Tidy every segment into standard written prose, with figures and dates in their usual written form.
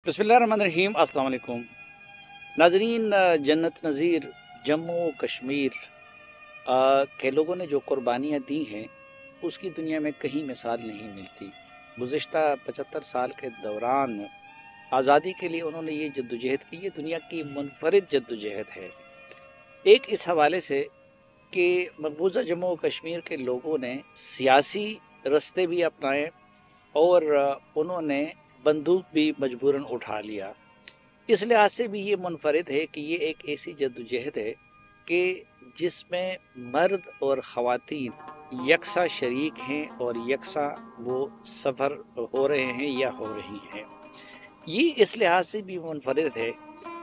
बिस्मिल्लाहिर्रहमानिर्रहीम। अस्सलाम वालेकुम नाजरीन। जन्नत नज़ीर जम्मू कश्मीर के लोगों ने जो कुर्बानियाँ दी हैं उसकी दुनिया में कहीं मिसाल नहीं मिलती। गुज़िश्ता 75 साल के दौरान आज़ादी के लिए उन्होंने ये जद्दोजहद की, ये दुनिया की मुनफरिद जद्दोजहद है। एक इस हवाले से कि मकबूजा जम्मू कश्मीर के लोगों ने सियासी रास्ते भी अपनाए और उन्होंने बंदूक भी मजबूरन उठा लिया। इस लिहाज से भी ये मुनफरिद है कि ये एक ऐसी जद्दोजहद है कि जिसमें मर्द और ख़वातीन यकसा शरीक हैं और यकसा वो सफ़र हो रहे हैं या हो रही हैं। ये इस लिहाज से भी मुनफरिद है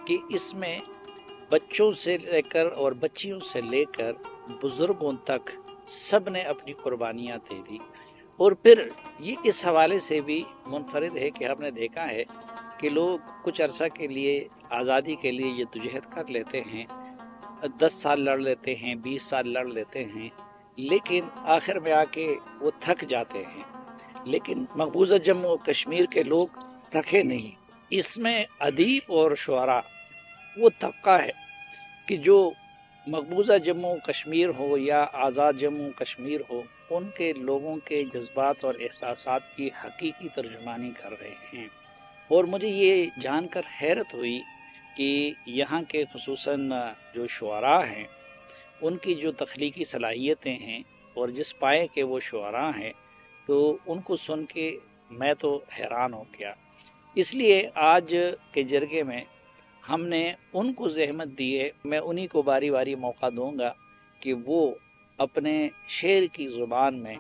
कि इसमें बच्चों से लेकर और बच्चियों से लेकर बुज़ुर्गों तक सब ने अपनी कुर्बानियाँ दे दी। और फिर ये इस हवाले से भी मुनफरिद है कि हमने देखा है कि लोग कुछ अरसा के लिए आज़ादी के लिए जद्दोजहद कर लेते हैं, 10 साल लड़ लेते हैं, 20 साल लड़ लेते हैं, लेकिन आखिर में आके वो थक जाते हैं। लेकिन मकबूजा जम्मू कश्मीर के लोग थके नहीं। इसमें अदीब और शुअरा वो तबका है कि जो मकबूजा जम्मू कश्मीर हो या आज़ाद जम्मू कश्मीर हो, उनके लोगों के जज्बात और एहसासात की हकीकी तर्जुमानी कर रहे हैं। और मुझे ये जानकर हैरत हुई कि यहाँ के खुसूसन जो शुअरा हैं उनकी जो तख्लीकी सलाहियतें हैं और जिस पाए के वो शुअरा हैं, तो उनको सुन के मैं तो हैरान हो गया। इसलिए आज के जरगे में हमने उनको ज़हमत दी है। मैं उन्हीं को बारी बारी मौका दूंगा कि वो अपने शेर की ज़ुबान में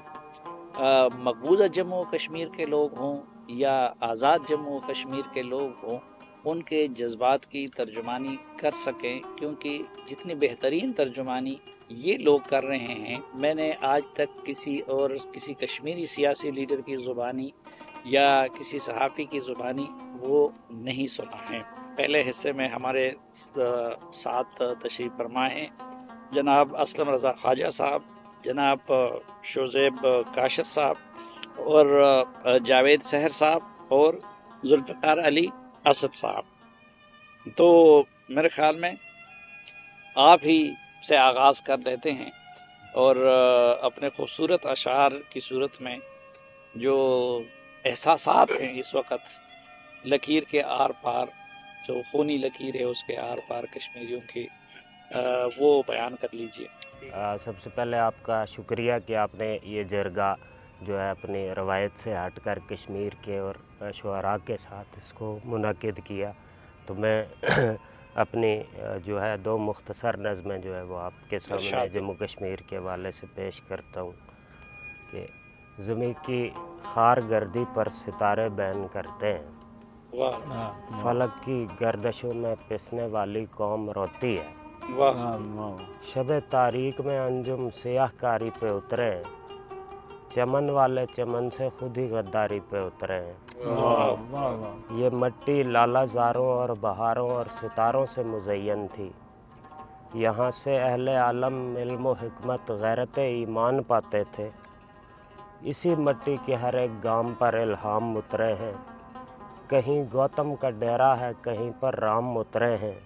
मकबूजा जम्मू कश्मीर के लोग हों या आज़ाद जम्मू कश्मीर के लोग हों, उनके जज्बात की तर्जुमानी कर सकें, क्योंकि जितनी बेहतरीन तर्जुमानी ये लोग कर रहे हैं, मैंने आज तक किसी कश्मीरी सियासी लीडर की ज़ुबानी या किसी सहाफ़ी की ज़ुबानी वो नहीं सुना है। पहले हिस्से में हमारे साथ तशरीफ़ फरमा हैं जनाब असलम रज़ा ख्वाजा साहब, जनाब शुज़ैब काशिर साहब और जावेद सहर साहब और जुल्फ़िकार अली असद साहब। तो मेरे ख़्याल में आप ही से आगाज़ कर लेते हैं और अपने खूबसूरत अशार की सूरत में जो एहसासात हैं इस वक्त लकीर के आर पार, जो खूनी लकीर है उसके आर पार कश्मीरियों की, वो बयान कर लीजिए। सबसे पहले आपका शुक्रिया कि आपने ये जरगा जो है अपनी रवायत से हटकर कश्मीर के और शुअरा के साथ इसको मुनक़िद किया। तो मैं अपनी जो है 2 मुख्तसर नज़में जो है वो आपके सामने जम्मू कश्मीर के हवाले से पेश करता हूँ कि ज़मीं की खार गर्दी पर सितारे बैन करते हैं, फलक की गर्दशों में पिसने वाली कौम रोती है, शब तारीक में अंजुम सियाहकारी पे उतरे हैं, चमन वाले चमन से खुद ही गद्दारी पे उतरे हैं। ये मट्टी लालाजारों और बहारों और सितारों से मुज़य्यन थी, यहाँ से अहले आलम इल्म व हिकमत गैरत ईमान पाते थे। इसी मट्टी के हर एक गाम पर इल्हाम उतरे हैं, कहीं गौतम का डेरा है, कहीं पर राम उतरे हैं।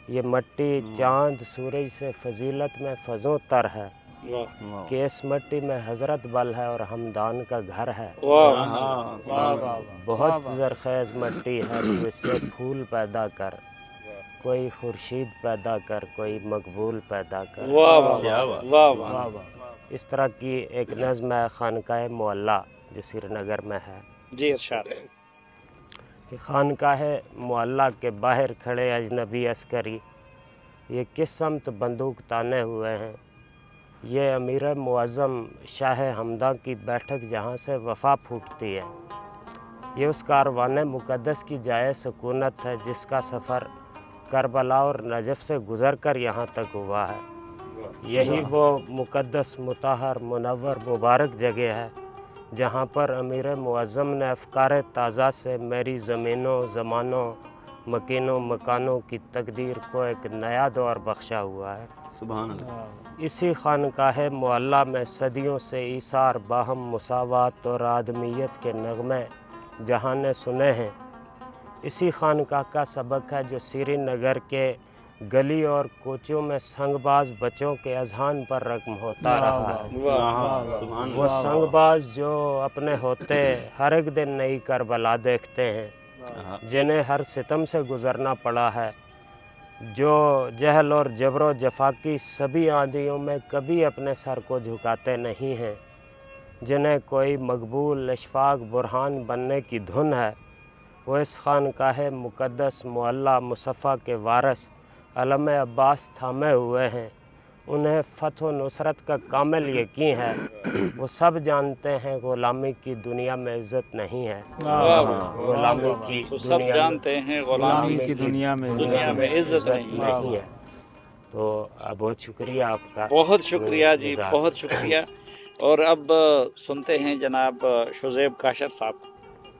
ये मट्टी चाँद सूरज से फजीलत में फजों तर है, कि इस मट्टी में हजरत बल है और हमदान का घर है। बहुत ज़रख़ेज़ मट्टी है, तो इससे फूल पैदा कर, कोई खुर्शीद पैदा कर, कोई मकबूल पैदा कर। इस तरह की एक नज़्म है खानकाह मुअल्ला जो श्रीनगर में है। जी इरशाद। खानकाह मुअल्ला के बाहर खड़े अजनबी अस्करी ये किस समत बंदूक ताने हुए हैं। ये अमीर मुअज़्ज़म शाह हमदा की बैठक जहाँ से वफ़ा फूटती है। ये उस कारवाने मुक़द्दस की जाए सुकूनत है, जिसका सफ़र करबला और नजफ़ से गुज़र कर यहाँ तक हुआ है। यही वो मुक़द्दस मुताहर मुनव्वर मुबारक जगह है जहाँ पर अमीर मुअज़्ज़म ने अफ़कार ताज़ा से मेरी ज़मीनों ज़मानों मकीनों मकानों की तकदीर को एक नया दौर बख्शा हुआ है। सुभान अल्लाह। इसी खानकाह मुअल्ला में सदियों से ईसार बाहम मुसावात और आदमियत के नगमे जहाँ ने सुने हैं। इसी खानकाह का सबक है जो श्रीनगर के गली और कोचों में संगबाज बच्चों के अजहान पर रकम होता रहा है। वो संगबाज जो अपने होते हर एक दिन नई करबला देखते हैं, जिन्हें हर सितम से गुजरना पड़ा है, जो जहल और जबरो जफा की सभी आंधियों में कभी अपने सर को झुकाते नहीं हैं, जिन्हें कोई मकबूल अशफाक बुरहान बनने की धुन है, वो इस खानकाह मुक़द्दस मुअल्ला मुसफ़ा के वारिस अलम अब्बास थामे हुए हैं। उन्हें फ़तह नुसरत का कामिल यकीन है। वो सब जानते हैं ग़ुलामी की दुनिया में इज़्ज़त नहीं है। ग़ुलामी की सब जानते हैं ग़ुलामी की दुनिया में इज़्ज़त नहीं है। तो बहुत शुक्रिया आपका। बहुत शुक्रिया जी, बहुत शुक्रिया। और अब सुनते हैं जनाब शुज़ैब काशर साहब।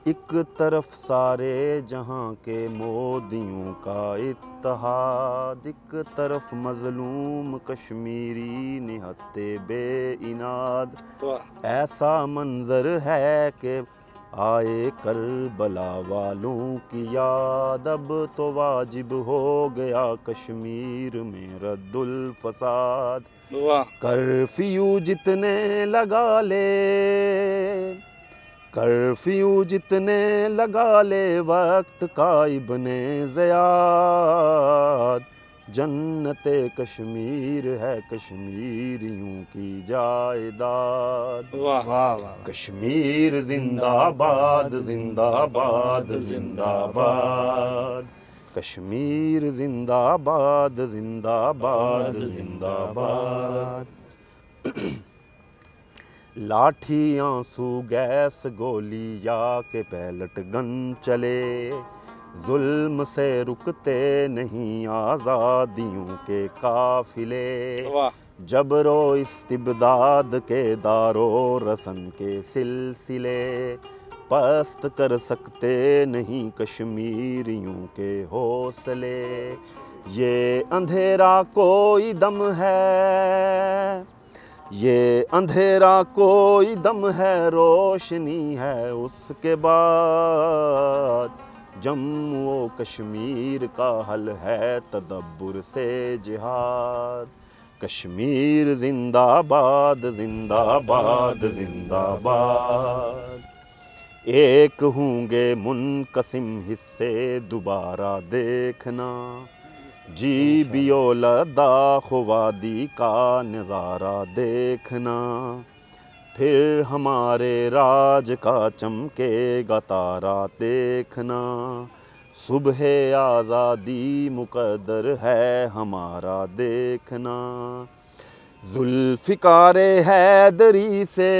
एक तरफ सारे जहां के मोदियों का इत्तेहाद, एक तरफ मजलूम कश्मीरी निहत्ते बेइनाद। ऐसा मंजर है कि आए करबला वालों की याद, अब तो वाजिब हो गया कश्मीर में रद्दुल फसाद। कर्फ्यू जितने लगा ले, कर्फ्यू जितने लगा ले वक्त का इब्ने ज़ियाद, जन्नते कश्मीर है कश्मीरियों की जायदाद। कश्मीर जिंदाबाद जिंदाबाद जिंदाबाद, कश्मीर जिंदाबाद जिंदाबाद जिंदाबाद। लाठी आंसू गैस गोली या के पैलट गन चले, जुल्म से रुकते नहीं आज़ादियों के काफिले। जबरो इस्तिबदाद के दारो रसन के सिलसिले, पस्त कर सकते नहीं कश्मीरियों के हौसले। ये अंधेरा कोई दम है, ये अंधेरा कोई दम है, रोशनी है उसके बाद। जम्मू व कश्मीर का हल है तदब्बुर से जिहाद। कश्मीर जिंदाबाद जिंदाबाद जिंदाबाद। एक होंगे मुनकसिम हिस्से दोबारा देखना, जी बियोलदा खुवादी का नज़ारा देखना। फिर हमारे राज का चमकेगा तारा देखना, सुबह आज़ादी मुक़द्दर है हमारा देखना। जुल्फ़िकारे हैदरी से,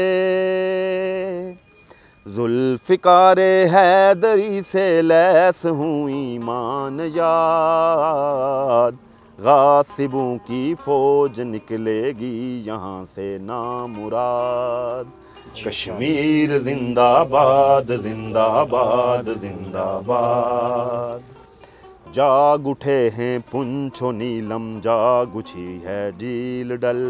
जुल्फ़िकारे हैदरी से लैस हूँ ईमान याद। गासिबों की फ़ौज निकलेगी यहाँ से नामुराद। कश्मीर जिंदाबाद जिंदाबाद जिंदाबाद। जाग उठे हैं पुंछो नीलम, जाग उठी है डील डल।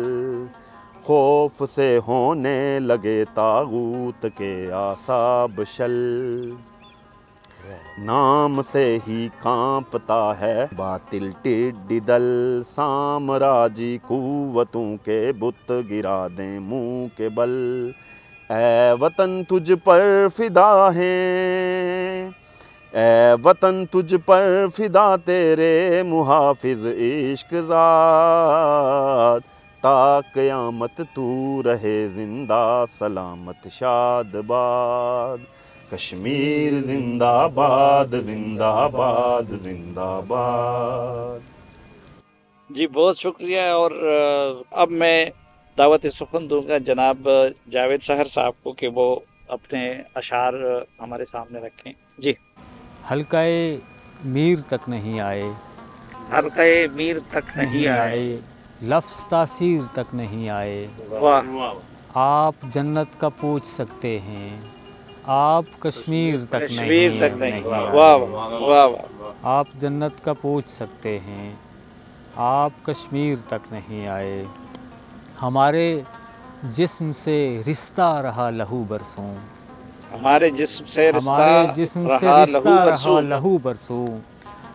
खौफ से होने लगे तागूत के आसाब शल। नाम से ही कांपता है बातिल टिड्डी दल, साम्राजी कुव्वतों के बुत गिरा दें मुंह के बल। ऐ वतन तुझ पर फिदा हैं, ऐ वतन तुझ पर फिदा तेरे मुहाफिज इश्क ज़ात। ता क़यामत तू रहे जिंदा सलामत शादबाद। कश्मीर जिंदाबाद जिंदाबाद जिंदाबाद। जी बहुत शुक्रिया। और अब मैं दावत सुखन दूंगा जनाब जावेद सहर साहब को कि वो अपने अशार हमारे सामने रखें। जी। हल्काए मीर तक नहीं आए, हल्काए मीर तक नहीं आए, लफ्ज़ तासीर तक नहीं आए। वाह। आप जन्नत का पूछ सकते हैं, आप कश्मीर तक नहीं। वाह वाह। आप जन्नत का पूछ सकते हैं, आप कश्मीर तक नहीं आए। हमारे जिस्म से रिश्ता रहा लहू बरसों, हमारे जिस्म से हमारे जिस्म से रहा रिश्ता रहा बरसू। लहू बरसू,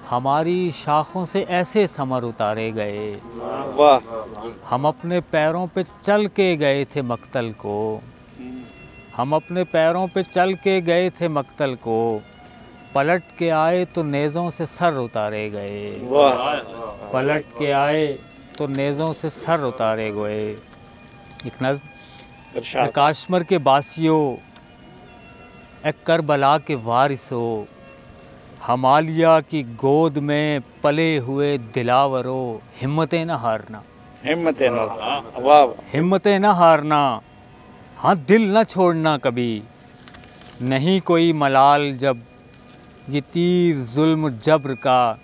हमारी शाखों से ऐसे समर उतारे गए। वाह। हम अपने पैरों पे चल के गए थे मक्तल को, हम अपने पैरों पे चल के गए थे मक्तल को, पलट के आए तो नेज़ों से सर उतारे गए। वाह। पलट के आए तो नेज़ों से सर उतारे गए। एक नज़्म। इरशाद। काश्मीर के बासियों, ए करबला के वारिसों, हमालिया की गोद में पले हुए दिलावरों, हिम्मतें न हारना, हिम्मतें न। वाह। हिम्मतें न हारना, हाँ दिल न छोड़ना कभी। नहीं कोई मलाल जब ये तीर जुल्म जब्र का,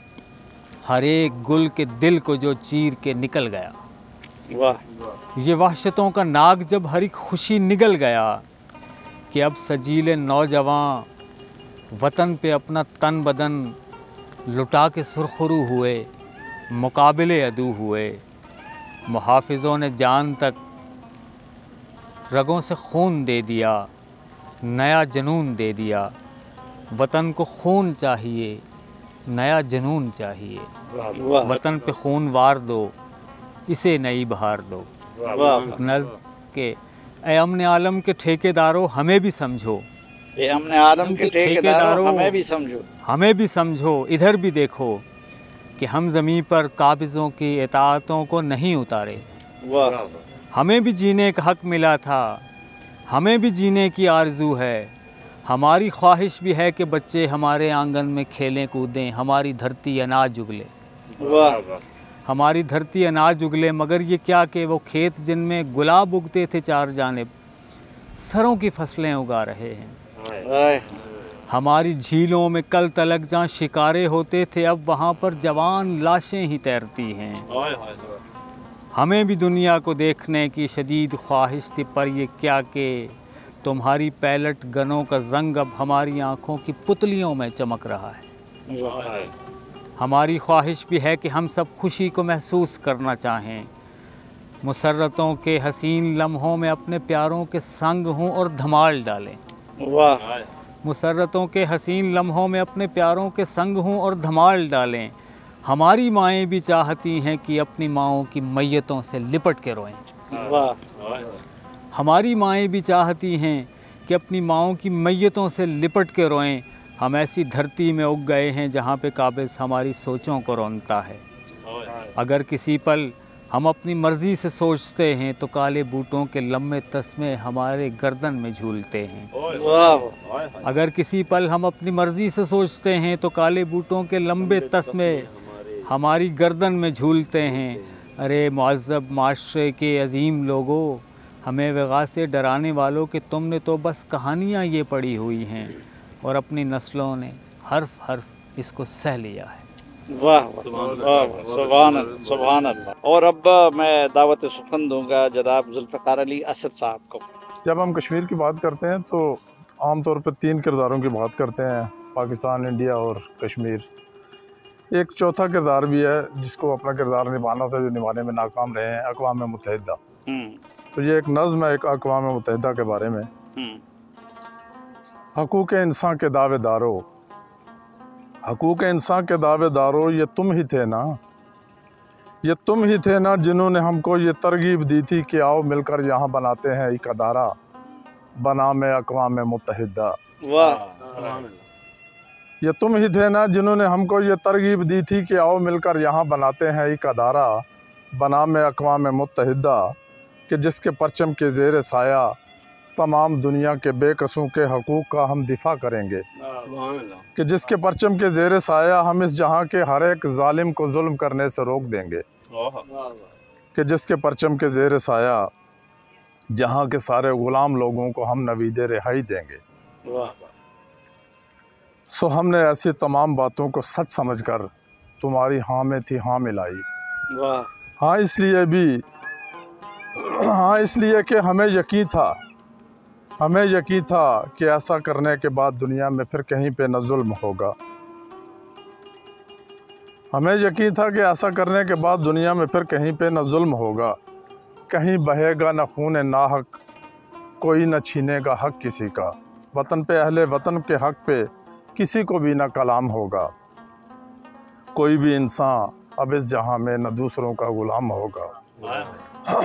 हर एक गुल के दिल को जो चीर के निकल गया। वाह। ये वहशतों का नाग जब हर एक खुशी निगल गया, कि अब सजीले नौजवान वतन पे अपना तन बदन लुटा के सुरखरू हुए, मुकाबिले अदू हुए। मुहाफिजों ने जान तक रगों से खून दे दिया, नया जुनून दे दिया। वतन को खून चाहिए, नया जुनून चाहिए। वाह। वतन पे खून वार दो, इसे नई बहार दो। वाह। नज़्म के ए अमन आलम के ठेकेदारों, हमें भी समझो, ये हमने आदम के ठेकेदारों हमें भी समझो। हमें भी समझो। इधर भी देखो कि हम ज़मीं पर काबिज़ों की इताअतों को नहीं उतारे। वाह। हमें भी जीने का हक मिला था, हमें भी जीने की आरज़ू है। हमारी ख्वाहिश भी है कि बच्चे हमारे आंगन में खेलें कूदें, हमारी धरती अनाज उगले। वाह। हमारी धरती अनाज उगले, मगर ये क्या कि वो खेत जिनमें गुलाब उगते थे चार जानिब, सरों की फसलें उगा रहे हैं। वाह। हमारी झीलों में कल तलक जहाँ शिकारे होते थे, अब वहाँ पर जवान लाशें ही तैरती हैं। हमें भी दुनिया को देखने की शदीद ख्वाहिश थी, पर ये क्या कि तुम्हारी पैलट गनों का जंग अब हमारी आँखों की पुतलियों में चमक रहा है। वाह। हमारी ख्वाहिश भी है कि हम सब खुशी को महसूस करना चाहें, मुसर्रतों के हसीन लम्हों में अपने प्यारों के संग हों और धमाल डालें। वाह। मुसर्रतों के हसीन लम्हों में अपने प्यारों के संग हों और धमाल डालें। हमारी माएँ भी चाहती हैं कि अपनी माँओं की मैयतों से लिपट के रोएं। वाह। हमारी माएँ भी चाहती हैं कि अपनी माँओं की मैयतों से लिपट के रोएं। हम ऐसी धरती में उग गए हैं जहाँ पे काबिज़ हमारी सोचों को रौंदता है। अगर किसी पल हम अपनी मर्ज़ी से सोचते हैं तो काले बूटों के लम्बे तस्मे हमारे गर्दन में झूलते हैं। वाह। अगर किसी पल हम अपनी मर्ज़ी से सोचते हैं तो काले बूटों के लंबे तस्मे हमारी गर्दन में झूलते हैं। अरे मुअज़्ज़ब माशरे के अजीम लोगों, हमें वग़ा से डराने वालों कि तुमने तो बस कहानियाँ ये पढ़ी हुई हैं और अपनी नस्लों ने हर्फ हर्फ इसको सह लिया है। वाह। सुभान अल्लाह। और अब मैं दावत सुखन दूंगा जनाब जुल्फ़िकार अली असद साहब को। जब हम कश्मीर की बात करते हैं तो आम तौर पर 3 किरदारों की बात करते हैं, पाकिस्तान, इंडिया और कश्मीर। एक चौथा किरदार भी है जिसको अपना किरदार निभाना था, जो निभाने में नाकाम रहे हैं, अक़वाम मुत्तहिदा। तो ये एक नज़्म है एक अक़वाम मुत्तहिदा के बारे में। हकूक़ इंसान के दावेदारों, हकूक़ इंसान के दावेदारों, ये तुम ही थे ना, ये तुम ही थे ना जिन्होंने हमको ये तरगीब दी थी कि आओ मिलकर यहाँ बनाते हैं एक अदारा बनाम अक़वाम मुत्तहिदा। वाह। ये तुम ही थे ना जिन्होंने हमको ये तरगीब दी थी कि आओ मिलकर यहाँ बनाते हैं एक अदारा बनाम अक़वाम मुत्तहिदा, कि जिसके परचम के ज़ेर साया तमाम दुनिया के बेकसूं के हकूक़ का हम दिफा करेंगे, कि जिसके परचम के ज़ेर साया हम इस जहाँ के हर एक ज़ालिम को जुल्म करने से रोक देंगे, कि जिसके परचम के ज़ेर साया जहाँ के सारे ग़ुलाम लोगों को हम नवीदे रिहाई देंगे। सो हमने ऐसी तमाम बातों को सच समझकर तुम्हारी हाँ में थी हाँ मिलाई। हाँ इसलिए कि हमें यकीन था कि ऐसा करने के बाद दुनिया में फिर कहीं पे न जुल्म होगा। हमें यकीन था कि ऐसा करने के बाद दुनिया में फिर कहीं पे न जुल्म होगा, कहीं बहेगा न खून नाहक, कोई न छीनेगा हक किसी का। वतन पे अहले वतन के हक़ पे किसी को भी ना कलाम होगा। कोई भी इंसान अब इस जहां में न दूसरों का गुलाम होगा।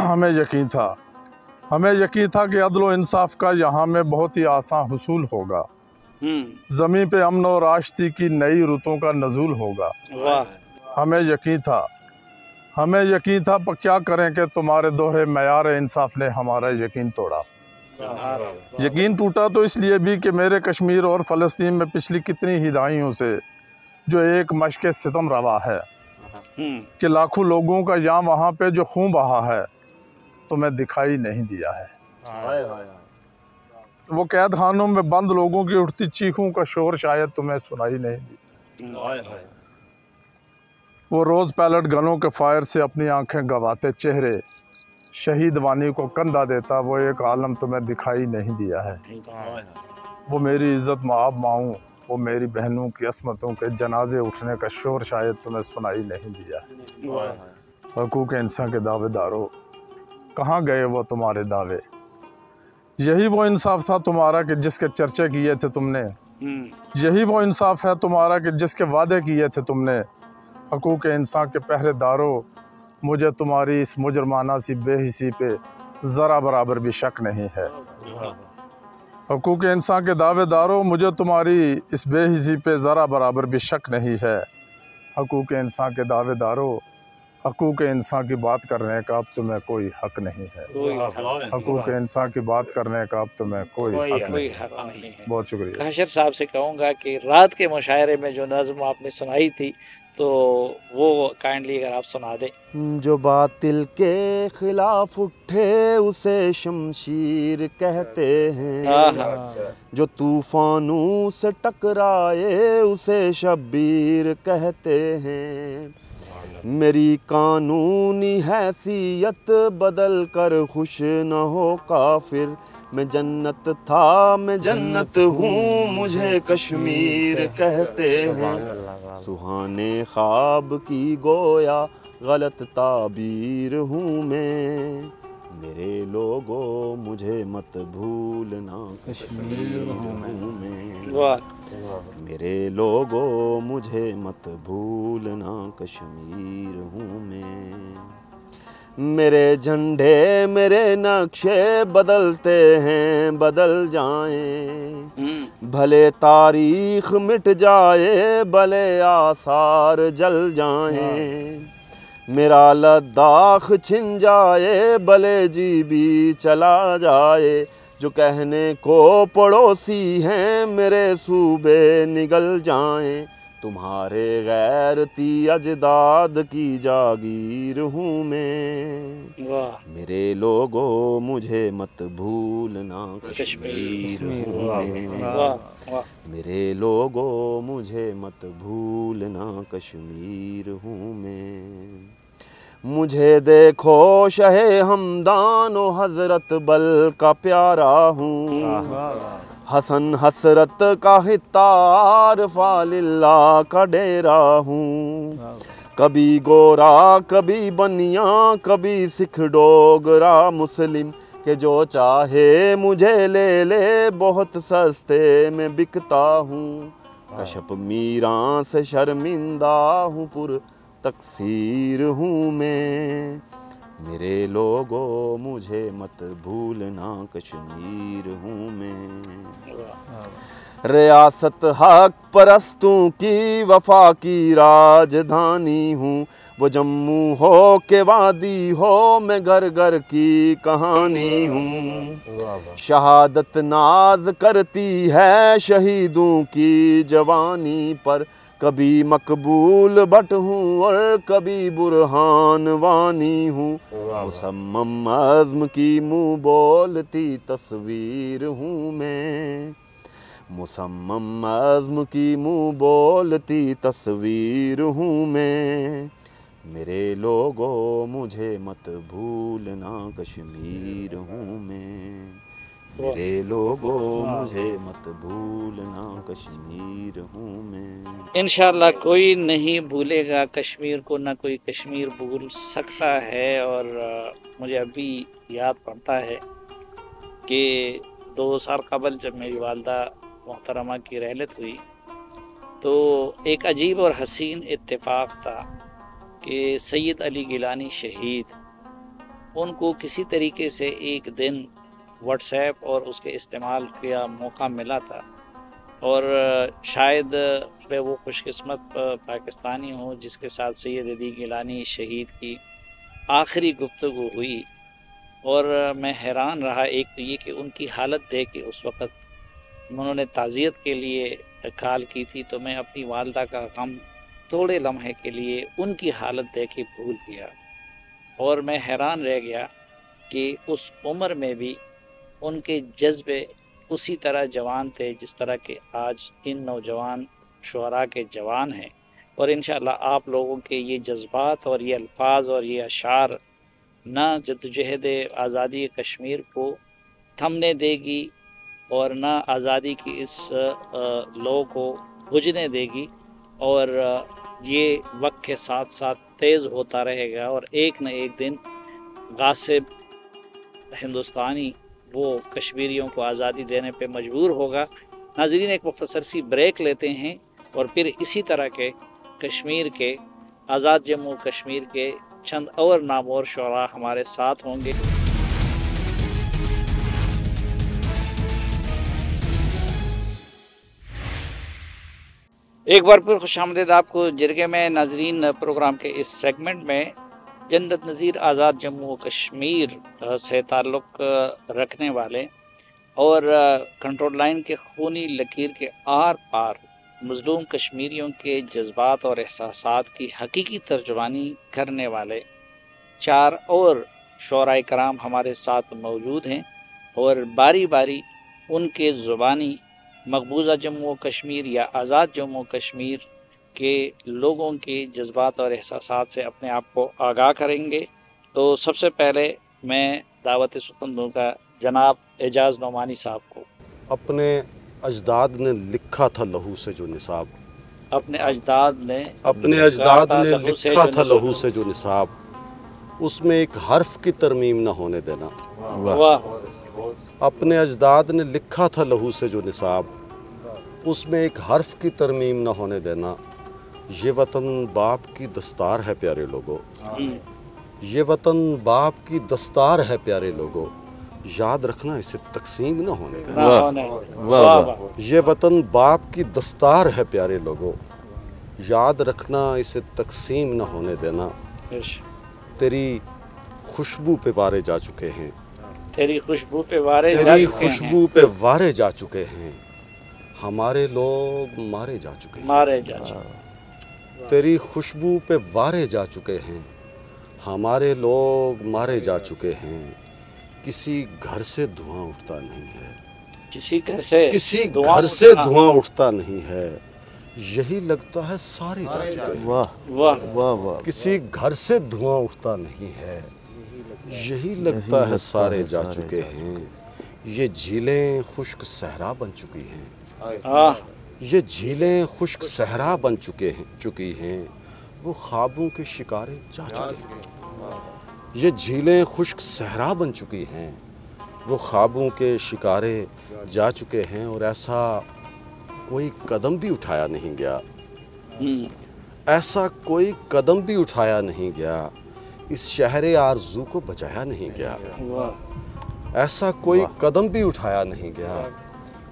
हमें यकीन था कि अदल व इंसाफ का यहाँ में बहुत ही आसान हुसूल होगा। ज़मीन पे अमन और आश्ती की नई रुतों का नज़ूल होगा। हमें यकीन था पर क्या करें कि तुम्हारे दोहरे मयार इंसाफ ने हमारा यकीन तोड़ा। यकीन टूटा तो इसलिए भी कि मेरे कश्मीर और फ़लस्तीन में पिछली कितनी ही दहाइयों से जो एक मश्क सितम रवा है कि लाखों लोगों का यहाँ वहाँ पे जो खून बहा है तुम्हें दिखाई नहीं दिया है। वो कैद खानों में बंद लोगों की उठती चीखों का शोर शायद तुम्हें सुनाई नहीं दी। वो रोज़ पैलेट गनों के फायर से अपनी आंखें गवाते चेहरे शहीद वानी को कंधा देता वो एक आलम तुम्हें दिखाई नहीं दिया है। वो मेरी इज़्ज़त माब माऊँ, वो मेरी बहनों की असमतों के जनाजे उठने का शोर शायद तुम्हें सुनाई नहीं दिया है। हकूक़ इंसान के दावेदारों कहाँ गए वो तुम्हारे दावे? यही वो इंसाफ था तुम्हारा कि जिसके चर्चे किए थे तुमने। यही वो इंसाफ है तुम्हारा कि जिसके वादे किए थे तुमने। हकूक़ इंसान के पहरेदारों मुझे तुम्हारी इस मुजरमाना सी बेहिसी पे ज़रा बराबर भी शक नहीं है। हकूक़ इंसान के दावेदारों मुझे तुम्हारी इस बेहिसी पे ज़रा बराबर भी शक नहीं है। हकूक़ इंसान के दावेदारों हकूक़ इंसान की बात करने का अब तुम्हें कोई हक नहीं है। हकूक़ इंसान की बात करने का अब तुम्हें कोई हक नहीं है। बहुत शुक्रिया। काशर साहब से कहूँगा कि रात के मुशायरे में जो नज़्म आपने सुनाई थी तो वो काइंडली अगर आप सुना दें। जो बातिल के खिलाफ उठे उसे शमशीर कहते हैं, जो तूफानों से टकराए उसे शब्बीर कहते हैं। मेरी कानूनी हैसियत बदल कर खुश न हो काफिर, मैं जन्नत था मैं जन्नत हूँ मुझे कश्मीर कहते हैं। सुहाने ख्वाब की गोया गलत ताबीर हूँ मैं, मेरे लोगों मुझे मत भूलना कश्मीर हूँ मैं। मेरे लोगों मुझे मत भूलना कश्मीर हूँ मैं। मेरे झंडे मेरे नक्शे बदलते हैं बदल जाएं, भले तारीख मिट जाए भले आसार जल जाएं। मेरा लद्दाख छिन जाए भले जी भी चला जाए, जो कहने को पड़ोसी हैं मेरे सूबे निगल जाएं। तुम्हारे गैरती अजदाद की जागीर हूँ मैं, मेरे लोगों मुझे मत भूलना कश्मीर हूँ मैं। मेरे लोगों मुझे मत भूलना कश्मीर हूँ मैं। मुझे देखो शहे हमदान व हज़रत बल का प्यारा हूँ, हसन हसरत का हितार फालिल्ला का डेरा हूँ। कभी गोरा कभी बनिया कभी सिख डोगरा मुस्लिम, के जो चाहे मुझे ले ले बहुत सस्ते में बिकता हूँ। कशप मीरा से शर्मिंदा हूँ पुर तकसीर हूँ मैं, मेरे लोगों मुझे मत भूलना कश्मीर हूँ मैं। रियासत हक परस्तों की वफा की राजधानी हूँ, वो जम्मू हो के वादी हो मैं घर घर की कहानी हूँ। शहादत नाज करती है शहीदों की जवानी पर, कभी मकबूल भट्ट हूँ और कभी बुरहान वानी हूँ। मुसम्मम अज़्म की मुँह बोलती तस्वीर हूँ मैं, मुसम्मम अज़्म की मुँह बोलती तस्वीर हूँ मैं। मेरे लोगों मुझे मत भूलना कश्मीर हूँ मैं, मेरे लोगों मुझे मत भूलना कश्मीर हूँ मैं। इंशाअल्लाह कोई नहीं भूलेगा कश्मीर को, ना कोई कश्मीर भूल सकता है। और मुझे अभी याद पड़ता है कि 2 साल कबल जब मेरी वालदा मोहतरमा की रहलत हुई तो एक अजीब और हसीन इत्तेफाक था कि सैयद अली गिलानी शहीद, उनको किसी तरीके से एक दिन व्हाट्सएप और उसके इस्तेमाल का मौका मिला था और शायद मैं वो खुशकिस्मत पाकिस्तानी हूँ जिसके साथ सैयद अली गिलानी शहीद की आखिरी गुफ्तगू हुई। और मैं हैरान रहा, एक तो ये कि उनकी हालत देख के उस वक़्त उन्होंने ताज़ियत के लिए कॉल की थी, तो मैं अपनी वालदा का गम थोड़े लम्हे के लिए उनकी हालत देख के भूल गया और मैं हैरान रह गया कि उस उम्र में भी उनके जज्बे उसी तरह जवान थे जिस तरह के आज इन नौजवान शुअरा के जवान हैं। और इंशाअल्लाह आप लोगों के ये जज्बात और ये अल्फाज और ये अशार ना जद्दोजहद आज़ादी कश्मीर को थमने देगी और ना आज़ादी की इस लौ को बुझने देगी और ये वक्त के साथ साथ तेज़ होता रहेगा और एक न एक दिन गासिब हिंदुस्तानी वो कश्मीरियों को आज़ादी देने पे मजबूर होगा। नाज़रीन, एक मुख्तसर सी ब्रेक लेते हैं और फिर इसी तरह के कश्मीर के आज़ाद जम्मू कश्मीर के चंद और नामवर शुअरा हमारे साथ होंगे। एक बार फिर खुशामदीद आपको जिरगे में। नाजरीन, प्रोग्राम के इस सेगमेंट में जन्नत नज़ीर आज़ाद जम्मू कश्मीर से ताल्लुक़ रखने वाले और कंट्रोल लाइन के खूनी लकीर के आर पार मज़लूम कश्मीरियों के जज्बात और एहसासात की हकीकी तर्जुमानी करने वाले 4 और शुअराए कराम हमारे साथ मौजूद हैं और बारी बारी उनके ज़ुबानी मकबूजा जम्मू कश्मीर या आज़ाद जम्मू कश्मीर के लोगों के जज्बात और एहसासात से अपने आप को आगाह करेंगे। तो सबसे पहले मैं दावत सुकून दूँगा जनाब एजाज नोमानी साहब को। अपने अजदाद ने लिखा था लहू से जो निसाब, अपने अजदाद ने लिखा था लहू से जो निसाब, उसमें एक हर्फ की तरमीम न होने देना। वाह। अपने अजदाद ने लिखा था लहू से जो निसाब, उसमें एक हर्फ की तरमीम न होने देना। ये वतन बाप की दस्तार है प्यारे लोगों, ये वतन बाप की दस्तार है प्यारे लोगों, याद रखना इसे तकसीम न होने देना। वाह वाह। ये वतन बाप की दस्तार है प्यारे लोगों, याद रखना इसे तकसीम न होने देना। तेरी खुशबू पे वारे जा चुके हैं, तेरी खुशबू पे वारे जा चुके हैं, हमारे लोग मारे जा चुके हैं। तेरी खुशबू पे वारे जा चुके हैं, हमारे लोग मारे जा चुके हैं। किसी घर से धुआं उठता नहीं है, किसी घर से धुआं उठता नहीं है, यही लगता है सारे जा चुके हैं। वाह वाह वाह। किसी घर से धुआं उठता नहीं है, यही लगता है सारे जा चुके हैं। ये झीलें खुश्क सहरा बन चुकी हैं, ये झीलें खुश्क सहरा बन चुकी हैं, वो ख्वाबों के शिकारे जा चुके हैं। ये झीलें खुश्क सहरा बन चुकी हैं, वो ख्वाबों के शिकारे जा चुके हैं। और ऐसा कोई कदम भी उठाया नहीं गया, ऐसा कोई कदम भी उठाया नहीं गया, इस शहरे आरज़ू को बचाया नहीं गया। ऐसा कोई कदम भी उठाया नहीं गया,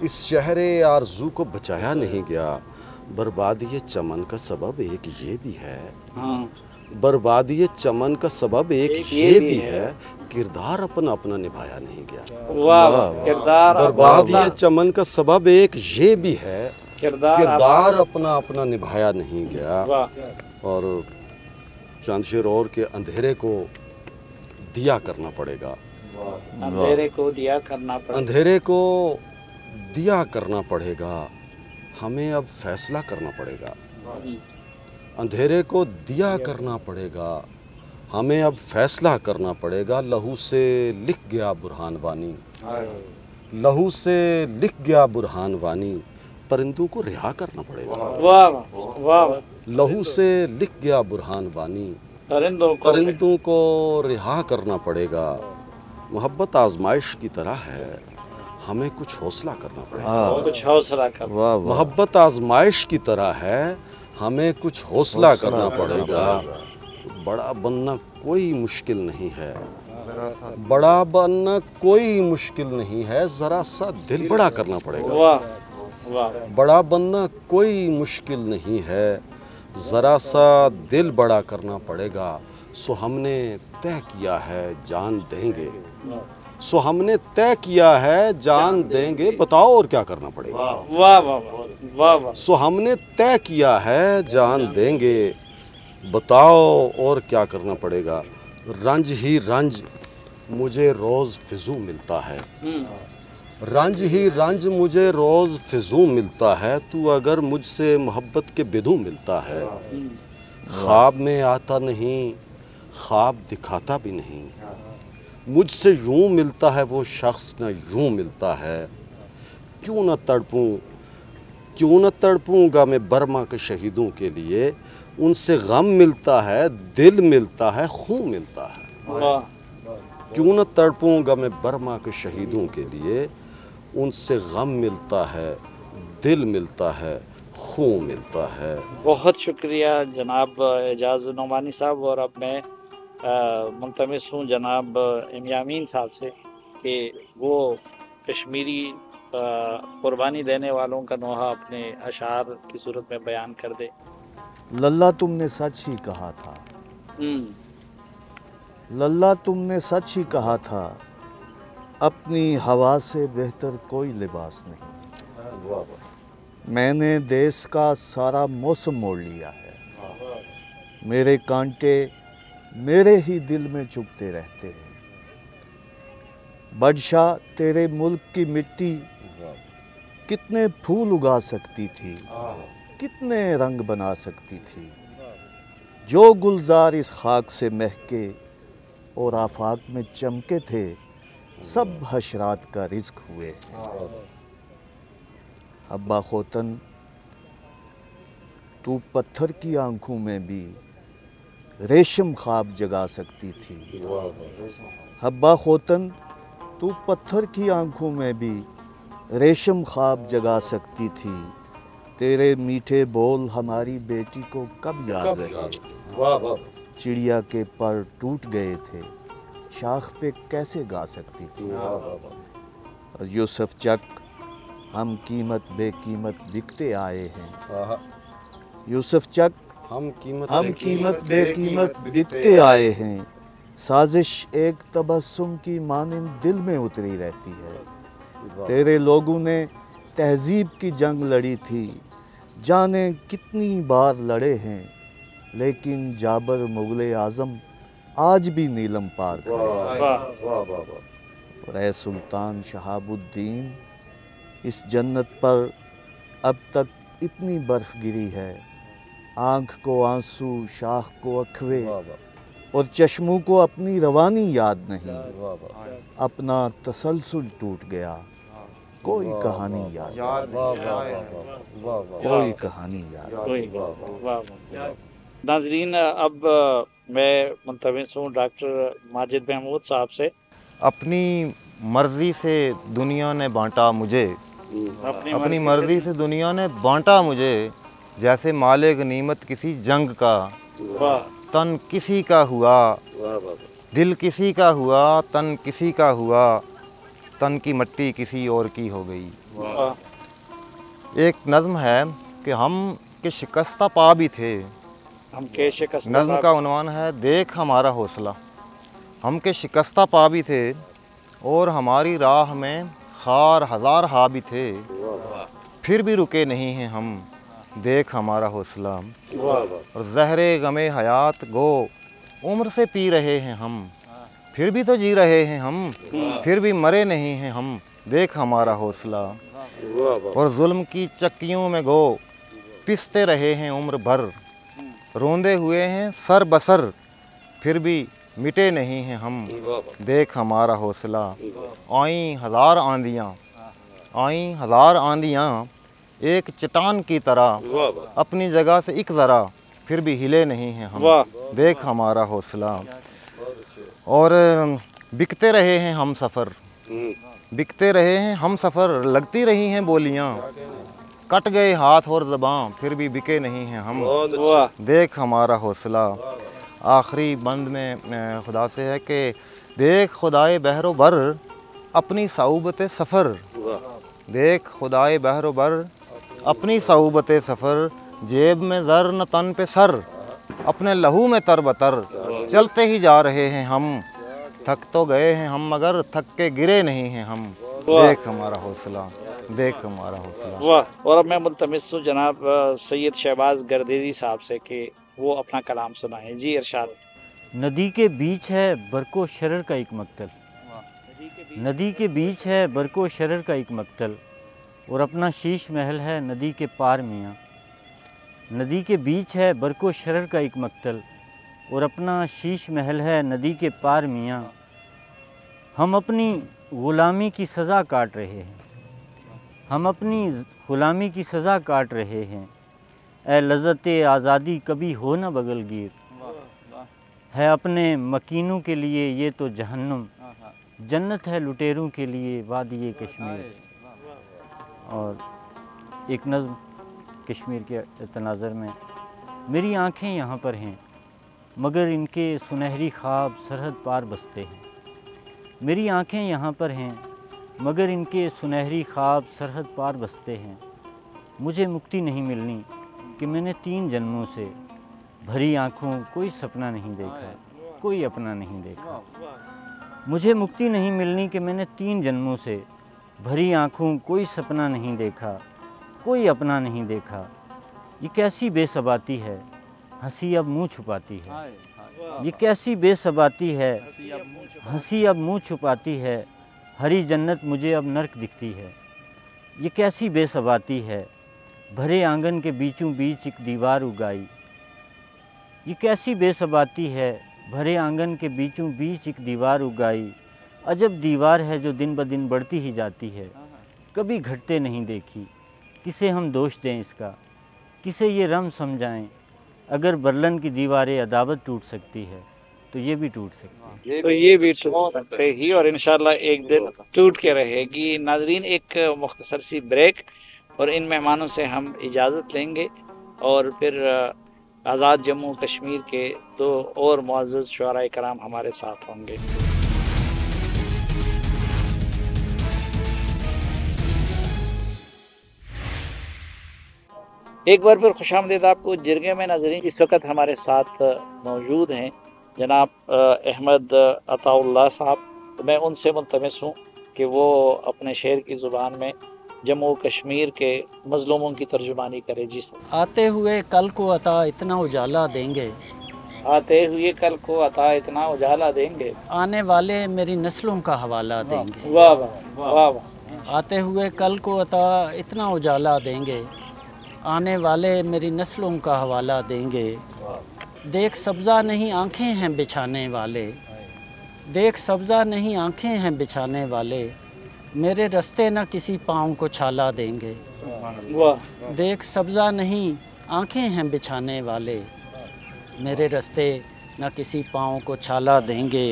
इस शहरे आरज़ू को बचाया नहीं गया। बर्बादी चमन का सबब एक ये भी है, बर्बादी चमन का सबब एक ये भी है, किरदार अपना अपना निभाया नहीं गया। बर्बादी चमन का सबब एक ये भी है, किरदार अपना अपना निभाया नहीं गया। और चांदशेर और के अंधेरे को दिया करना पड़ेगा, अंधेरे को दिया करना पड़ेगा, अंधेरे को दिया करना पड़ेगा, हमें अब फैसला करना पड़ेगा। अंधेरे को दिया करना पड़ेगा, हमें अब फैसला करना पड़ेगा। लहू से लिख गया बुरहान वानी, लहू से लिख गया बुरहान वानी, परिंदों को रिहा करना पड़ेगा। वाह वाह। लहू से लिख गया बुरहान वानी, परिंदों को रिहा करना पड़ेगा। मोहब्बत आजमाइश की तरह है, हमें कुछ हौसला करना पड़ेगा। कुछ हौसला कर। वाह वाह, मोहब्बत आजमाइश की तरह है, हमें कुछ हौसला करना पड़ेगा। बड़ा बनना कोई मुश्किल नहीं है, बड़ा बनना कोई मुश्किल नहीं है, ज़रा सा दिल बड़ा करना पड़ेगा। वाह वाह। बड़ा बनना कोई मुश्किल नहीं है, ज़रा सा दिल बड़ा करना पड़ेगा। सो हमने तय किया है जान देंगे, सो हमने तय किया है जान देंगे, बताओ और क्या करना पड़ेगा। वाह वाह वाह वाह। सो हमने तय किया है जान देंगे, बताओ और क्या करना पड़ेगा। रंज ही रंज मुझे रोज़ फिजू मिलता है, रंज ही रंज मुझे रोज़ फिजू मिलता है, तू अगर मुझसे मोहब्बत के बिदू मिलता है। ख्वाब में आता नहीं, ख्वाब दिखाता भी नहीं, मुझसे यूं मिलता है वो शख्स न यूं मिलता है। क्यों न तड़पूं, क्यों न तड़पूंगा मैं बर्मा के शहीदों के लिए, उनसे गम मिलता है, दिल मिलता है, खून मिलता है। वाह। क्यों न तड़पूंगा मैं बर्मा के शहीदों के लिए, उनसे गम मिलता है, दिल मिलता है, खून मिलता है। बहुत शुक्रिया जनाब एजाज नोमानी साहब। और अब मैं मुल्तमिस हूँ जनाब इमयामीन साहब से कि वो कश्मीरी कुर्बानी देने वालों का नोहा अपने अशार की सूरत में बयान कर दे। लल्ला तुमने सच ही कहा था, लल्ला तुमने सच ही कहा था, अपनी हवा से बेहतर कोई लिबास नहीं। मैंने देश का सारा मौसम मोड़ लिया है, मेरे कांटे मेरे ही दिल में चुभते रहते हैं। बादशाह तेरे मुल्क की मिट्टी कितने फूल उगा सकती थी, कितने रंग बना सकती थी। जो गुलजार इस खाक से महके और आफाक में चमके थे, सब हशरात का रिज़्क हुए। हब्बा खोतन तू पत्थर की आंखों में भी रेशम ख्वाब जगा सकती थी। हब्बा खोतन तू पत्थर की आंखों में भी रेशम ख्वाब जगा सकती थी। तेरे मीठे बोल हमारी बेटी को कब याद रहे। चिड़िया के पर टूट गए थे, शाख पे कैसे गा सकती थी। और यूसुफ चक हम कीमत बेकीमत बिकते आए हैं। यूसुफ चक हम कीमत बेकीमत बिकते आए हैं। साजिश एक तबस्सुम की मानिंद दिल में उतरी रहती है। तेरे लोगों ने तहजीब की जंग लड़ी थी, जाने कितनी बार लड़े हैं, लेकिन जाबर मुगले आज़म आज भी नीलम पार खड़े। और ऐ सुल्तान शहाबुद्दीन, इस जन्नत पर अब तक इतनी बर्फ गिरी है, आँख को आंसू, शाख को अखवे और चश्मों को अपनी रवानी याद नहीं। अपना तसलसल टूट गया, कोई कहानी याद, कोई कहानी याद। नाज़रीन, अब मैं मुंतमिस हूँ डॉक्टर माजिद महमूद साहब से। अपनी मर्ज़ी से दुनिया ने बांटा मुझे, अपनी मर्ज़ी से दुनिया ने बांटा मुझे, जैसे माले गनीमत किसी जंग का। तन किसी का हुआ, दिल किसी का हुआ, तन किसी का हुआ, तन की मट्टी किसी और की हो गई। एक नज़्म है कि हम के शिकस्ता पा भी थे, नज़्म का उन्वान है देख हमारा हौसला। हम के शिकस्ता पा भी थे और हमारी राह में खार हजार हा भी थे, फिर भी रुके नहीं हैं हम, देख हमारा हौसला। और ज़हरे गमे हयात गो उम्र से पी रहे हैं हम, फिर भी तो जी रहे हैं हम, फिर भी मरे नहीं हैं हम, देख हमारा हौसला। और जुल्म की चक्कियों में गो पिसते रहे हैं उम्र भर, रोंदे हुए हैं सर बसर, फिर भी मिटे नहीं हैं हम, देख हमारा हौसला। आई हजार आंधियाँ, आई हजार आंधियाँ, एक चट्टान की तरह अपनी जगह से एक ज़रा, फिर भी हिले नहीं हैं हम, देख हमारा हौसला। और बिकते रहे हैं हम सफ़र, बिकते रहे हैं हम सफ़र, लगती रही हैं बोलियाँ, कट गए हाथ और ज़बां फिर भी बिके नहीं हैं हम। देख हमारा हौसला। आखिरी बंद में खुदा से है कि देख खुदाए बहरो बर अपनी साउबत सफ़र, देख खुदाए बहरो बर अपनी साउबत सफ़र, जेब में ज़र न तन पे सर, अपने लहू में तरबतर, चलते ही जा रहे हैं हम, थक तो गए हैं हम मगर थक के गिरे नहीं हैं हम। देख हमारा हौसला, देख हमारा हौसला। वाह। और अब मैं मुल्तमिस हूँ जनाब सैयद शहबाज गर्देजी साहब से कि वो अपना कलाम सुनाएं। जी इरशाद। नदी के बीच है बरको शरर का एक मकतल, नदी के बीच है बरको शरर का एक मकतल, और अपना शीश महल है नदी के पार मियाँ। नदी के बीच है बरको शरर का एक मकतल, और अपना शीश महल है नदी के पार मियाँ। हम अपनी ग़ुलामी की सज़ा काट रहे हैं, हम अपनी ग़ुलामी की सज़ा काट रहे हैं। ए लज़्ज़त आज़ादी कभी हो न बगलगीर, है अपने मकीनों के लिए ये तो जहन्नुम, जन्नत है लुटेरों के लिए वादी कश्मीर। और एक नज़्म कश्मीर के तनाज़र में। मेरी आँखें यहाँ पर हैं मगर इनके सुनहरी ख्वाब सरहद पार बसते हैं। मेरी आँखें यहाँ पर हैं मगर इनके सुनहरी ख्वाब सरहद पार बसते हैं। मुझे मुक्ति नहीं मिलनी कि मैंने 3 जन्मों से भरी आँखों कोई सपना नहीं देखा, कोई अपना नहीं देखा। मुझे मुक्ति नहीं मिलनी कि मैंने 3 जन्मों से भरी आँखों कोई सपना नहीं देखा, कोई अपना नहीं देखा। ये कैसी बेसबाती है, हंसी अब मुँह छुपाती है। ये कैसी बेसबाती है, हंसी अब मुँह छुपाती है। हरी जन्नत मुझे अब नर्क दिखती है। ये कैसी बेसबाती है, भरे आंगन के बीचों बीच एक दीवार उगाई। ये कैसी बेसबाती है, भरे आंगन के बीचों बीच एक दीवार उगाई। अजब दीवार है जो दिन ब दिन बढ़ती ही जाती है, कभी घटते नहीं देखी। किसे हम दोष दें इसका, किसे ये रम समझाएं। अगर बर्लन की दीवारें अदावत टूट सकती है तो ये भी टूट सकती है, तो ये भी टूट सकते ही, और इंशाल्लाह एक दिन टूट के रहेगी। नाजरीन, एक मुख्तसर सी ब्रेक और इन मेहमानों से हम इजाज़त लेंगे और फिर आज़ाद जम्मू कश्मीर के 2 और मुअज़्ज़ज़ शुअरा कराम हमारे साथ होंगे। एक बार फिर खुशामदीद आपको जिरगे में। नाज़रीन, इस वक्त हमारे साथ मौजूद हैं जनाब अहमद अताउल्लाह साहब। मैं उनसे मुल्तमिस हूँ कि वो अपने शेर की ज़ुबान में जम्मू कश्मीर के मज़लूमों की तर्जुमानी करे। जी सर। आते हुए कल को अता इतना उजाला देंगे, आते हुए कल को अता इतना उजाला देंगे, आने वाले मेरी नस्लों का हवाला देंगे। वाह वाह वाह वाह। आते हुए कल को अता इतना उजाला देंगे, आने वाले मेरी नस्लों का हवाला देंगे। देख सब्ज़ा नहीं आँखें हैं बिछाने वाले, देख सब्ज़ा नहीं आँखें हैं बिछाने वाले, मेरे रास्ते न किसी पाँव को छाला देंगे। देख सब्ज़ा नहीं आँखें हैं बिछाने वाले, मेरे रास्ते न किसी पाँव को छाला देंगे।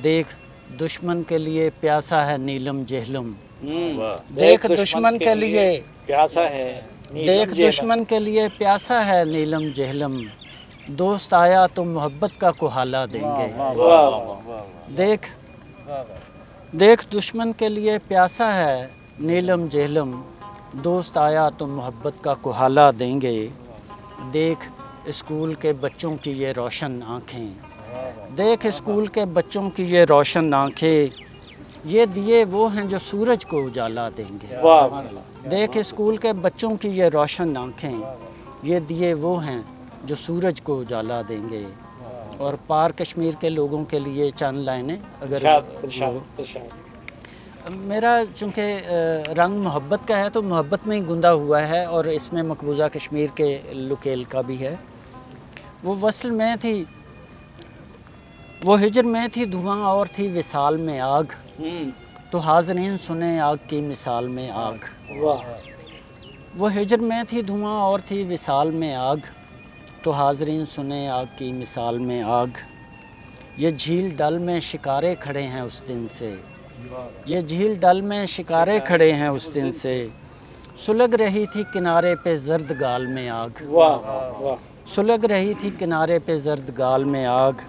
देख दुश्मन के लिए प्यासा है नीलम जहलम, देख दुश्मन के लिए प्यासा है, देख दुश्मन के लिए प्यासा है नीलम जहलम, दोस्त आया तो मोहब्बत का कुहाला देंगे। देख देख दुश्मन के लिए प्यासा है नीलम जहलम, दोस्त आया तो मोहब्बत का कुहाला देंगे। देख स्कूल के बच्चों की ये रोशन आँखें, देख स्कूल के बच्चों की ये रोशन आँखें, ये दिए वो हैं जो सूरज को उजाला देंगे। देख स्कूल के बच्चों की ये रोशन आँखें, ये दिए वो हैं जो सूरज को उजाला देंगे। और पार कश्मीर के लोगों के लिए चंद लाइनें अगर मेरा चूँकि रंग मोहब्बत का है तो मोहब्बत में ही गुंदा हुआ है और इसमें मकबूजा कश्मीर के लुकेल का भी है। वो वसल में थी, वो हिजर में थी धुआं और थी विसाल में आग, तो हाज़रीन सुने आग की मिसाल में आग। वो हिजर में थी धुआं और थी विसाल में आग, तो हाज़रीन सुने आग की मिसाल में आग। ये झील डल में शिकारे खड़े हैं उस दिन से, ये झील डल में शिकारे खड़े हैं उस दिन से, सुलग रही थी किनारे पे जर्द गाल में आग। सुलग रही थी किनारे पे जर्द गाल में आग।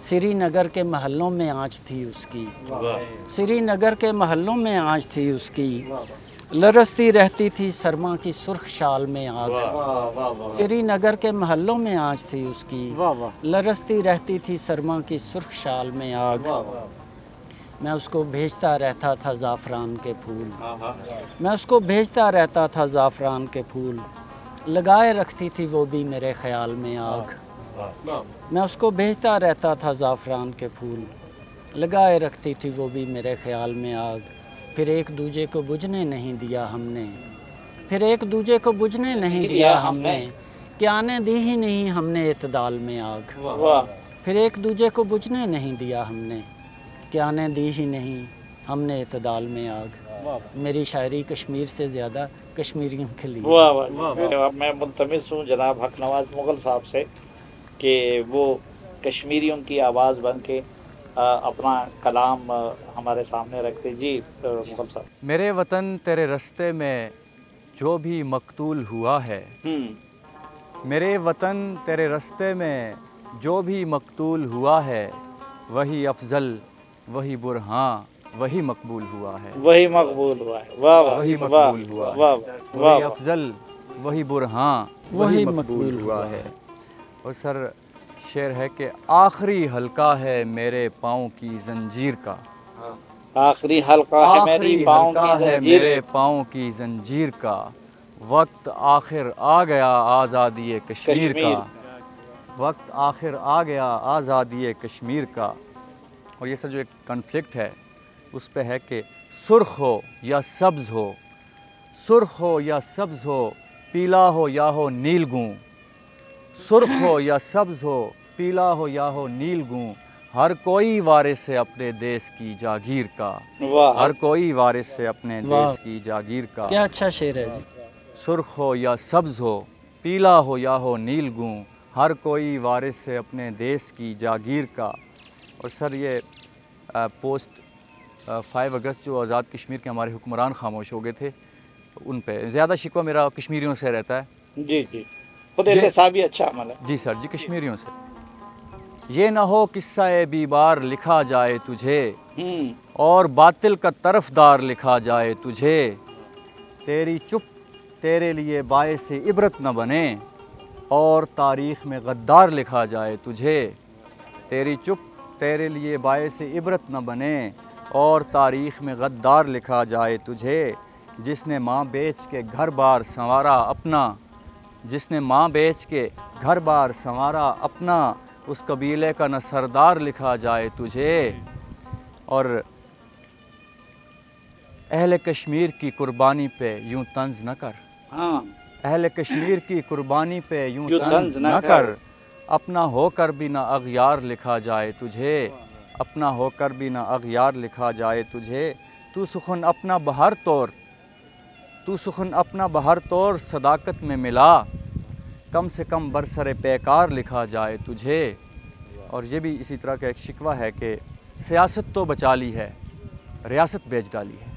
श्रीनगर के महलों में आँच थी उसकी, श्रीनगर के महलों में आँच थी उसकी। लरसती रहती थी सरमा की सुर्ख शाल में आग। श्रीनगर के महलों में आँच थी उसकी, लरसती रहती थी सरमा की सुर्ख शाल में आग। मैं उसको भेजता रहता था ज़ाफ़रान के फूल, मैं उसको भेजता रहता था ज़ाफ़रान के फूल। लगाए रखती थी वो भी मेरे ख़याल में आग। मैं उसको भेजता रहता था ज़ाफ़रान के फूल, लगाए रखती थी वो भी मेरे ख़याल में आग। फिर एक दूजे को बुझने नहीं दिया हमने, फिर एक दूजे को बुझने नहीं दिया हमने, कि आने दी ही नहीं हमने इत्दाल में आग। फिर एक दूजे को बुझने नहीं दिया हमने, कि आने दी ही नहीं हमने इत्दाल में आग। मेरी शायरी कश्मीर से ज़्यादा कश्मीरियों के लिए। वाह वाह, मैं मुल्तमिस हूँ जनाब हक नवाज मुग़ल साहब से कि वो कश्मीरियों की आवाज़ बन के अपना कलाम हमारे सामने रखते। जी मुग़ल साहब। मेरे वतन तेरे रस्ते में जो भी मकतूल हुआ है, मेरे वतन तेरे रस्ते में जो भी मकतूल हुआ है, वही अफजल वही बुरहां वही मकबूल हुआ है, वही मकबूल हुआ है। वाह वाह, वही मकबूल हुआ है, वही अफजल वही बुरहां वही मकबूल हुआ है। और सर शेर है कि आखिरी हल्का है मेरे पाँव की जंजीर का, आखिरी हल्का है मेरे पाँव की जंजीर का। वक्त आखिर आ गया आज़ादी कश्मीर का, वक्त आखिर आ गया आज़ादी कश्मीर का। और ये सर जो एक कन्फ्लिक्ट है उस पे है कि सुर्ख हो या सब्ज़ हो, सुर्ख हो या सब्ज़ हो, पीला हो या हो नीलगूं, सुर्ख हो या सब्ज़ हो, पीला हो या हो नीलगूं। हर कोई वारिस है अपने देश की जागीर का, हर कोई वारिस है अपने देश की जागीर का। क्या अच्छा शेर है जी। सुर्ख हो या सब्ज़ हो, पीला हो या हो नीलगूं, हर कोई वारिस है अपने देश की जागीर का। और सर ये पोस्ट 5 अगस्त जो आज़ाद कश्मीर के हमारे हुक्मरान खामोश हो गए थे, उन पे ज़्यादा शिकवा मेरा कश्मीरियों से रहता है। जी जी, खुद एहतसाबी अच्छा अमल है। जी सर जी, कश्मीरियों से। ये ना हो किस्सा बीबार लिखा जाए तुझे, और बातिल का तरफदार लिखा जाए तुझे। तेरी चुप तेरे लिए बायस इबरत न बने, और तारीख़ में गद्दार लिखा जाए तुझे। तेरी चुप तेरे लिए बायस इबरत न बने, और तारीख़ में गद्दार लिखा जाए तुझे। जिसने माँ बेच के घर बार संवारा अपना, जिसने माँ बेच के घर बार संवारा अपना, उस कबीले का न सरदार लिखा जाए तुझे। और अहले कश्मीर की कुर्बानी पे यूं तंज न कर, अहले कश्मीर की कुर्बानी पे यूं तंज न कर। अपना होकर भी ना अग़यार लिखा जाए तुझे, अपना होकर भी ना अग़यार लिखा जाए तुझे। तू सुखन अपना बहर तोड़, तू सुखन अपना बहर तोड़ सदाकत में मिला, कम से कम बरसरे पैकार लिखा जाए तुझे। और ये भी इसी तरह का एक शिकवा है कि सियासत तो बचा ली है, रियासत बेच डाली है।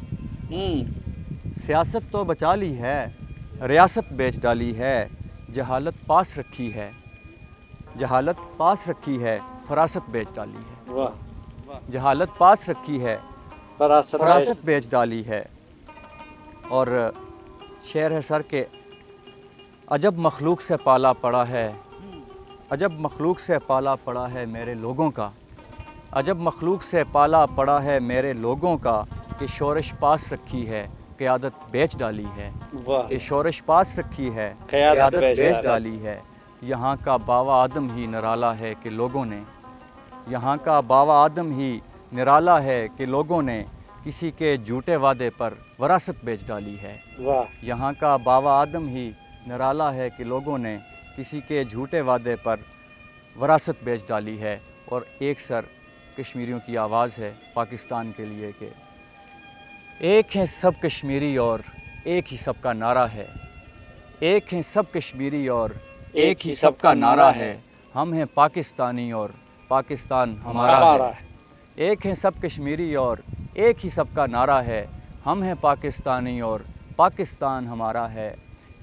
सियासत तो बचा ली है, रियासत बेच डाली है। जहालत पास रखी है, जहालत पास रखी है, फरासत बेच डाली है। वाह, जहालत पास रखी है, फरासत बेच डाली है। और शेर है सर के अजब मखलूक से पाला पड़ा है, अजब मखलूक से पाला पड़ा है मेरे लोगों का, अजब मखलूक से पाला पड़ा है मेरे लोगों का। कि शोरश पास रखी है, क़यादत बेच डाली है। कि शोरश पास रखी है, क़यादत बेच डाली है। यहाँ का बावा आदम ही निराला है कि लोगों ने, यहाँ का बावा आदम ही निराला है कि लोगों ने किसी के झूठे वादे पर वरासत बेच डाली है। यहाँ का बावा आदम ही निराला है कि लोगों ने किसी के झूठे वादे पर वरासत बेच डाली है। और एक सर कश्मीरियों की आवाज़ है पाकिस्तान के लिए कि एक हैं सब कश्मीरी और एक ही सबका नारा है, एक हैं सब कश्मीरी और एक ही सबका नारा है। हम हैं पाकिस्तानी और पाकिस्तान हमारा है। एक हैं सब कश्मीरी और एक ही सबका नारा है, हम हैं पाकिस्तानी और पाकिस्तान हमारा है।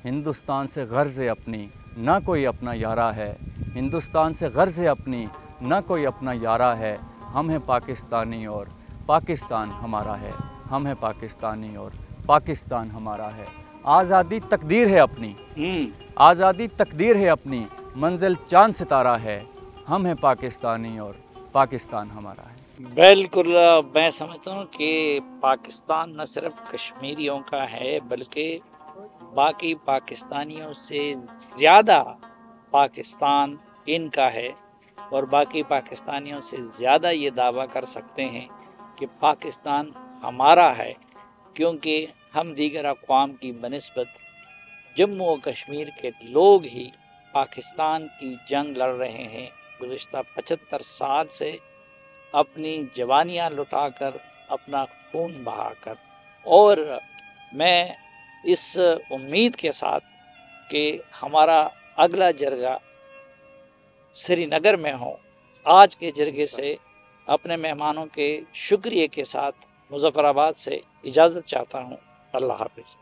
हिंदुस्तान से गर्ज़ अपनी ना कोई अपना यारा है, हिंदुस्तान से गर्ज़ अपनी ना कोई अपना यारा है। हम हैं पाकिस्तानी और पाकिस्तान हमारा है, हम हैं पाकिस्तानी और पाकिस्तान हमारा है। आज़ादी तकदीर है अपनी, आज़ादी तकदीर है अपनी, मंजिल चांद सितारा है। हम हैं पाकिस्तानी और पाकिस्तान हमारा है। बिल्कुल, मैं समझता हूँ कि पाकिस्तान न सिर्फ कश्मीरियों का है बल्कि बाकी पाकिस्तानियों से ज़्यादा पाकिस्तान इनका है, और बाकी पाकिस्तानियों से ज़्यादा ये दावा कर सकते हैं कि पाकिस्तान हमारा है, क्योंकि हम दीगर अक़वाम की बनिस्बत जम्मू और कश्मीर के लोग ही पाकिस्तान की जंग लड़ रहे हैं गुज़िश्ता 75 साल से, अपनी जवानियाँ लुटाकर, अपना खून बहाकर। और मैं इस उम्मीद के साथ कि हमारा अगला जरगा श्रीनगर में हो, आज के जरगे से अपने मेहमानों के शुक्रिया के साथ मुज़फ़्फ़राबाद से इजाज़त चाहता हूँ। अल्लाह हाफ़िज़।